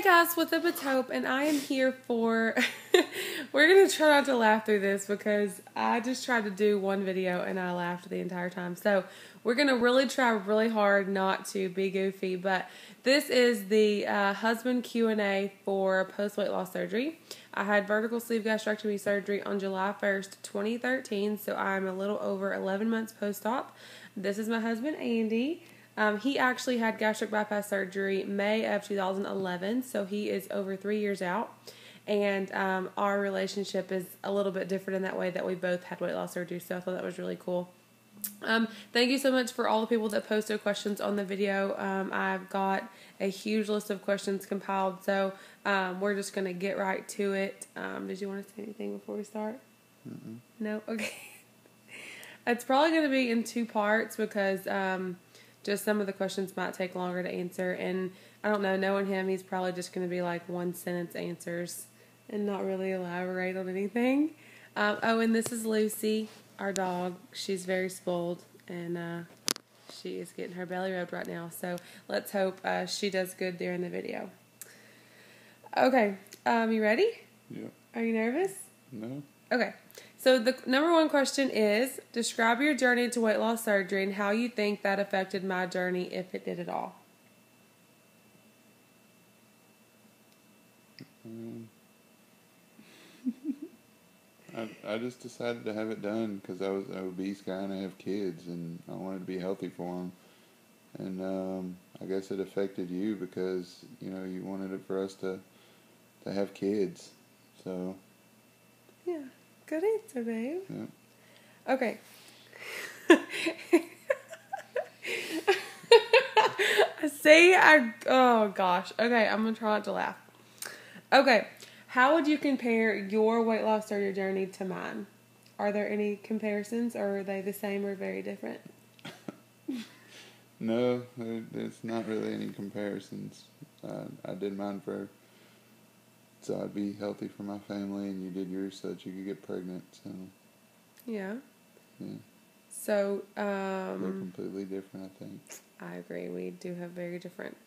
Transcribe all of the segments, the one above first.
Hey guys, what's up? It's Hope, and I am here for, we're going to try not to laugh through this because I just tried to do one video and I laughed the entire time. So we're going to really try really hard not to be goofy, but this is the husband Q&A for post-weight loss surgery. I had vertical sleeve gastrectomy surgery on July 1st, 2013, so I'm a little over 11 months post-op. This is my husband, Andy. He actually had gastric bypass surgery May of 2011, so he is over 3 years out. And our relationship is a little bit different in that way that we both had weight loss surgery, so I thought that was really cool. Thank you so much for all the people that posted questions on the video. I've got a huge list of questions compiled, so we're just going to get right to it. Did you want to say anything before we start? Mm-mm. No? Okay. It's probably going to be in two parts because just some of the questions might take longer to answer, and I don't know, knowing him, he's probably just going to be like one sentence answers and not really elaborate on anything. And this is Lucy, our dog. She's very spoiled, and she is getting her belly rubbed right now, so let's hope she does good during the video. Okay, you ready? Yeah. Are you nervous? No. Okay. So the number one question is, describe your journey to weight loss surgery and how you think that affected my journey, if it did at all. I just decided to have it done because I was an obese guy and I have kids and I wanted to be healthy for them. And I guess it affected you because, you know, you wanted it for us to have kids. So. Yeah. Good answer, babe. Yeah. Okay. Oh gosh. Okay, I'm going to try not to laugh. Okay. How would you compare your weight loss surgery journey to mine? Are there any comparisons, or are they the same or very different? No, there's not really any comparisons. I did mine so I'd be healthy for my family, and you did yours so that you could get pregnant. So Yeah. Yeah. So they're completely different, I think. I agree. We do have very different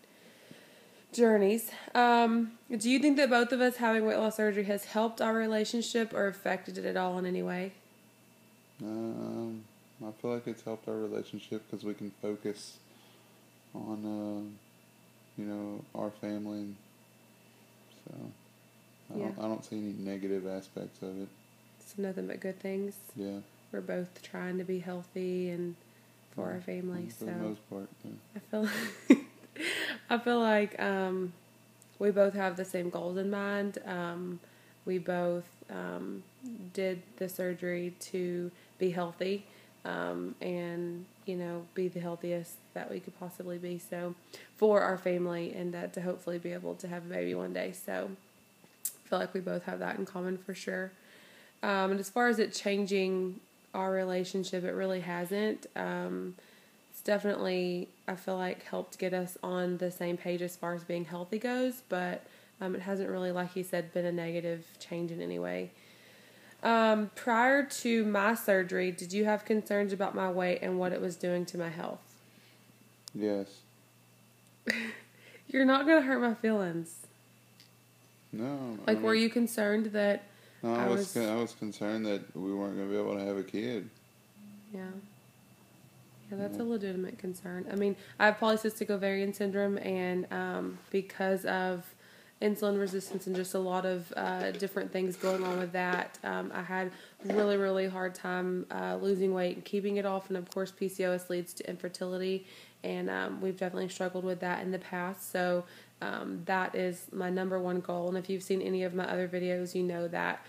journeys. Do you think that both of us having weight loss surgery has helped our relationship or affected it at all in any way? I feel like it's helped our relationship because we can focus on, our family. So I don't see any negative aspects of it. So nothing but good things. Yeah. We're both trying to be healthy and for our family. For the most part, yeah. I feel like we both have the same goals in mind. We both did the surgery to be healthy and, be the healthiest that we could possibly be. So for our family, and to hopefully be able to have a baby one day. So I feel like we both have that in common for sure. And as far as it changing our relationship, it really hasn't. It's definitely, I feel like, helped get us on the same page as far as being healthy goes, but it hasn't really, like you said, been a negative change in any way. Prior to my surgery, did you have concerns about my weight and what it was doing to my health? Yes. You're not going to hurt my feelings. No. Were you concerned that No, I was concerned that we weren't going to be able to have a kid. Yeah. Yeah, that's a legitimate concern. I mean, I have polycystic ovarian syndrome, and because of insulin resistance and just a lot of different things going on with that, I had really, really hard time losing weight and keeping it off. And of course, PCOS leads to infertility, and we've definitely struggled with that in the past. So that is my number one goal. And if you've seen any of my other videos, you know that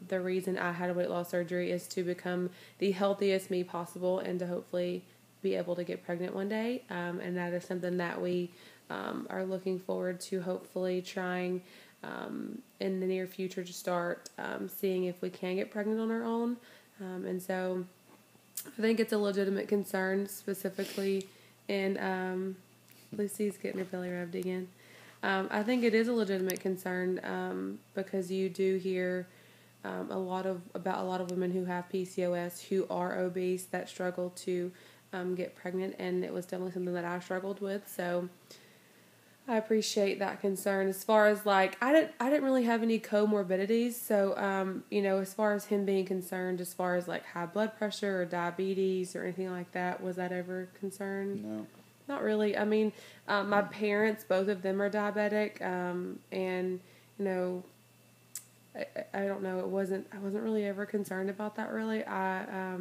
the reason I had a weight loss surgery is to become the healthiest me possible and to hopefully be able to get pregnant one day. And that is something that we are looking forward to hopefully trying in the near future to start seeing if we can get pregnant on our own. And so I think it's a legitimate concern, specifically in Lucy's getting her belly rubbed again. I think it is a legitimate concern because you do hear about a lot of women who have PCOS who are obese that struggle to get pregnant, and it was definitely something that I struggled with. So I appreciate that concern. As far as like, I didn't really have any comorbidities. So, as far as him being concerned, as far as like high blood pressure or diabetes or anything like that, was that ever a concern? No. Not really. I mean, my parents, both of them are diabetic. And, you know, I don't know. I wasn't really ever concerned about that really. I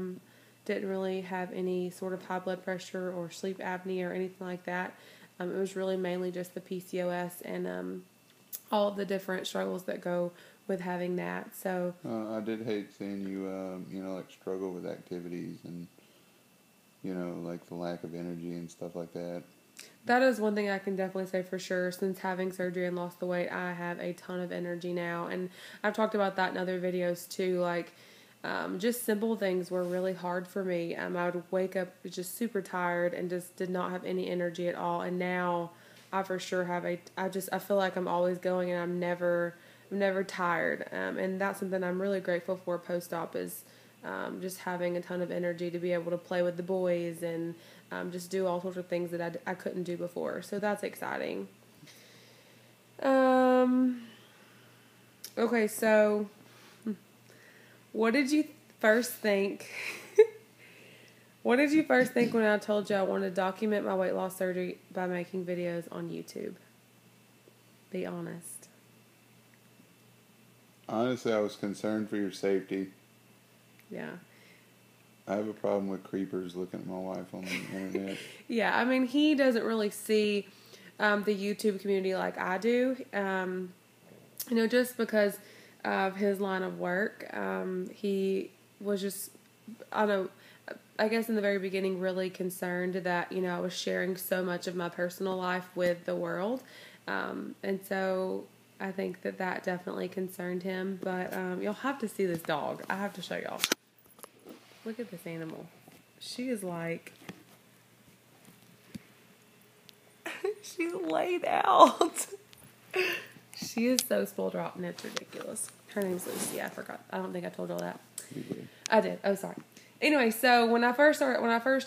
didn't really have any sort of high blood pressure or sleep apnea or anything like that. It was really mainly just the PCOS and all of the different struggles that go with having that. So I did hate seeing you, like struggle with activities and, like the lack of energy and stuff like that. that is one thing I can definitely say for sure. Since having surgery and lost the weight, I have a ton of energy now. And I've talked about that in other videos too. Like, just simple things were really hard for me. I would wake up just super tired and just did not have any energy at all. And now I for sure have I feel like I'm always going and I'm never tired. And that's something I'm really grateful for post-op is just having a ton of energy to be able to play with the boys and just do all sorts of things that I couldn't do before. So that's exciting. Okay, so what did you first think? What did you first think when I told you I wanted to document my weight loss surgery by making videos on YouTube? Be honest. Honestly, I was concerned for your safety. Yeah. I have a problem with creepers looking at my wife on the internet. Yeah, I mean, he doesn't really see the YouTube community like I do. Just because of his line of work, he was just, I don't know, I guess in the very beginning really concerned that, I was sharing so much of my personal life with the world. And so I think that definitely concerned him. But you'll have to see this dog. I have to show y'all. Look at this animal. She is like... she's laid out. She is so spoiled rotten, it's ridiculous. Her name's Lucy. I forgot. I don't think I told y'all that. You did. I did. Oh, sorry. Anyway, so when I first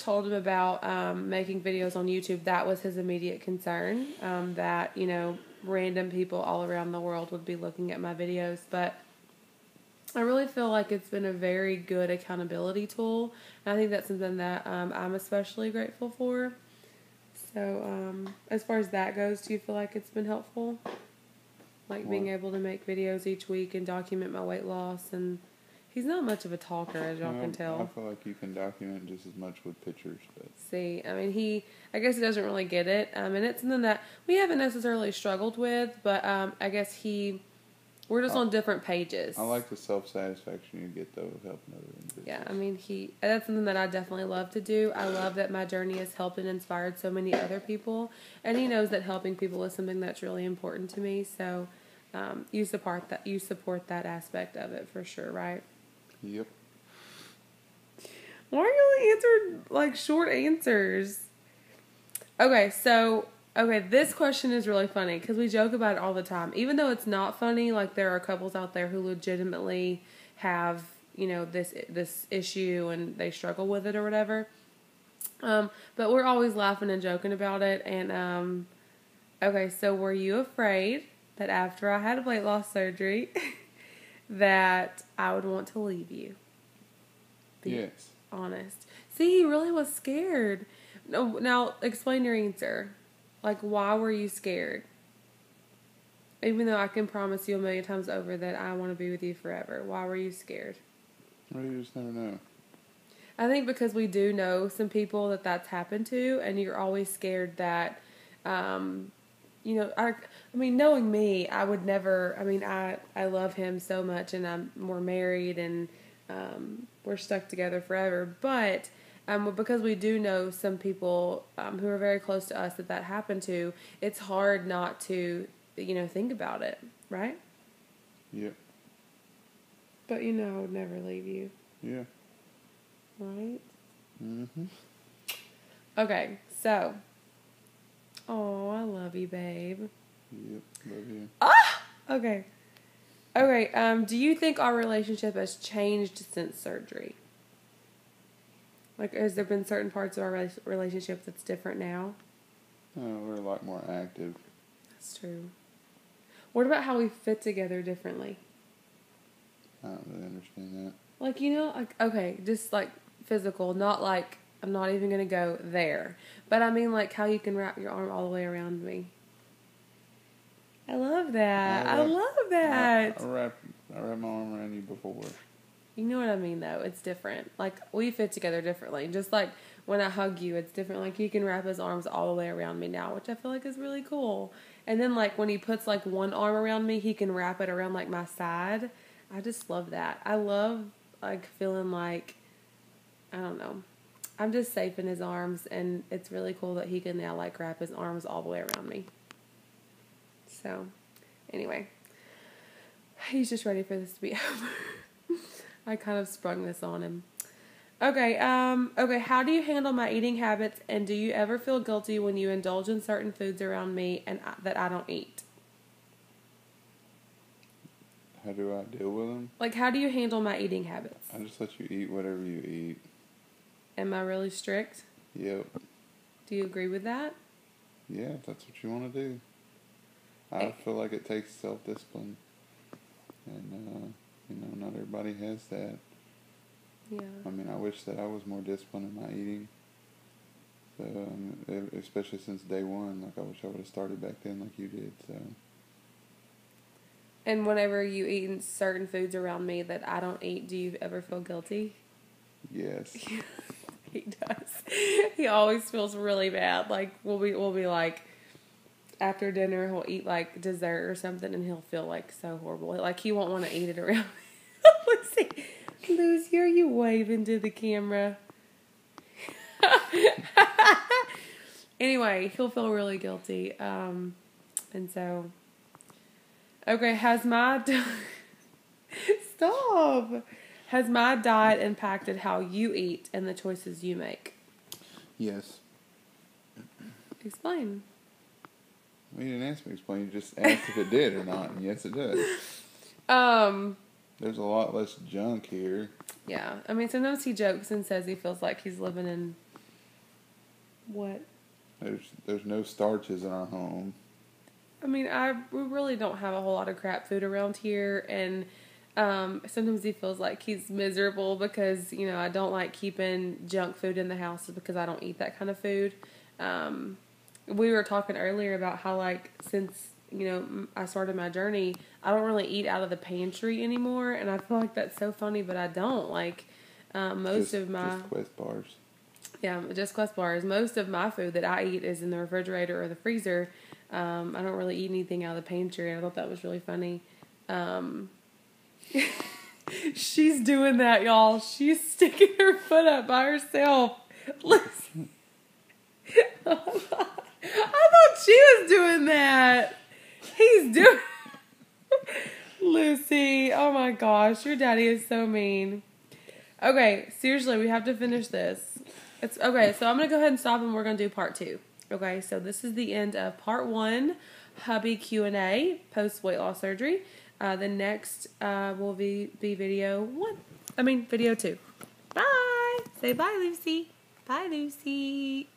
told him about making videos on YouTube, that was his immediate concern. That random people all around the world would be looking at my videos, but I really feel like it's been a very good accountability tool, and I think that's something that I'm especially grateful for. So, as far as that goes, do you feel like it's been helpful? Like being able to make videos each week and document my weight loss, and he's not much of a talker, as y'all can tell. I feel like you can document just as much with pictures, but see, I mean, I guess he doesn't really get it, and it's something that we haven't necessarily struggled with, but I guess we're just on different pages. I like the self-satisfaction you get, though, of helping other individuals. Yeah, I mean, that's something that I definitely love to do. I love that my journey has helped and inspired so many other people, and he knows that helping people is something that's really important to me, so you support that aspect of it for sure, right? Yep. Why are you only answering, like, short answers? Okay, this question is really funny because we joke about it all the time. Even though it's not funny, like, there are couples out there who legitimately have, this issue and they struggle with it or whatever. But we're always laughing and joking about it. And, okay, so were you afraid that after I had weight loss surgery that I would want to leave you? Yes. Honest. See, he really was scared. No, now explain your answer. Like, why were you scared? Even though I can promise you a million times over that I want to be with you forever. Why were you scared? Well, you just never know. I think because we do know some people that's happened to, and you're always scared that, I mean, knowing me, I would never, I love him so much, and we're married, and we're stuck together forever, but because we do know some people who are very close to us that happened to, it's hard not to, think about it, right? Yep. But I would never leave you. Yeah. Right? Mm-hmm. Okay, so. Oh, I love you, babe. Yep, love you. Ah! Okay. Okay, do you think our relationship has changed since surgery? Like, has there been certain parts of our relationship that's different now? We're a lot more active. That's true. What about how we fit together differently? I don't really understand that. Like, like, okay, just like physical, not like, I'm not even going to go there. But I mean, like, how you can wrap your arm all the way around me. I love that. I love that. I wrap my arm around you before. You know what I mean, though. It's different. Like, we fit together differently. Just like when I hug you, it's different. Like, he can wrap his arms all the way around me now, which I feel like is really cool. And then, like, when he puts, like, one arm around me, he can wrap it around, like, my side. I just love that. I love, like, feeling like, I don't know. I'm just safe in his arms, and it's really cool that he can now, like, wrap his arms all the way around me. So, anyway. He's just ready for this to be over. I kind of sprung this on him. Okay, how do you handle my eating habits, and do you ever feel guilty when you indulge in certain foods around me and that I don't eat? How do I deal with them? Like, how do you handle my eating habits? I just let you eat whatever you eat. Am I really strict? Yep. Do you agree with that? Yeah, if that's what you want to do. I feel like it takes self-discipline. And, not everybody has that. Yeah. I mean, I wish that I was more disciplined in my eating. So, especially since day one, like I wish I would have started back then like you did, so. And whenever you eat certain foods around me that I don't eat, do you ever feel guilty? Yes. He does. He always feels really bad. Like, we'll be like, after dinner, he'll eat like dessert or something, and he'll feel like so horrible. Like, he won't want to eat it around me. Let's see. Lucy, are you waving to the camera? Anyway, he'll feel really guilty. And so, okay, stop. Has my diet impacted how you eat and the choices you make? Yes. Explain. Well, you didn't ask me to explain. You just asked if it did or not, and yes, it does. There's a lot less junk here. Yeah. I mean, sometimes he jokes and says he feels like he's living in... What? There's no starches in our home. I mean, we really don't have a whole lot of crap food around here, and sometimes he feels like he's miserable because, I don't like keeping junk food in the house because I don't eat that kind of food. We were talking earlier about how, like, since, I started my journey, I don't really eat out of the pantry anymore, and I feel like that's so funny, but I don't. Like, just Quest bars. Yeah, just Quest bars. Most of my food that I eat is in the refrigerator or the freezer. I don't really eat anything out of the pantry. I thought that was really funny. She's doing that, y'all. She's sticking her foot up by herself. Listen. Oh, God. I thought she was doing that. He's doing... Lucy, oh my gosh, your daddy is so mean. Okay, seriously, we have to finish this. Okay, so I'm going to go ahead and stop, and we're going to do part 2. Okay, so this is the end of part 1, hubby Q&A, post-weight loss surgery. The next will be video 2. Bye! Say bye, Lucy. Bye, Lucy.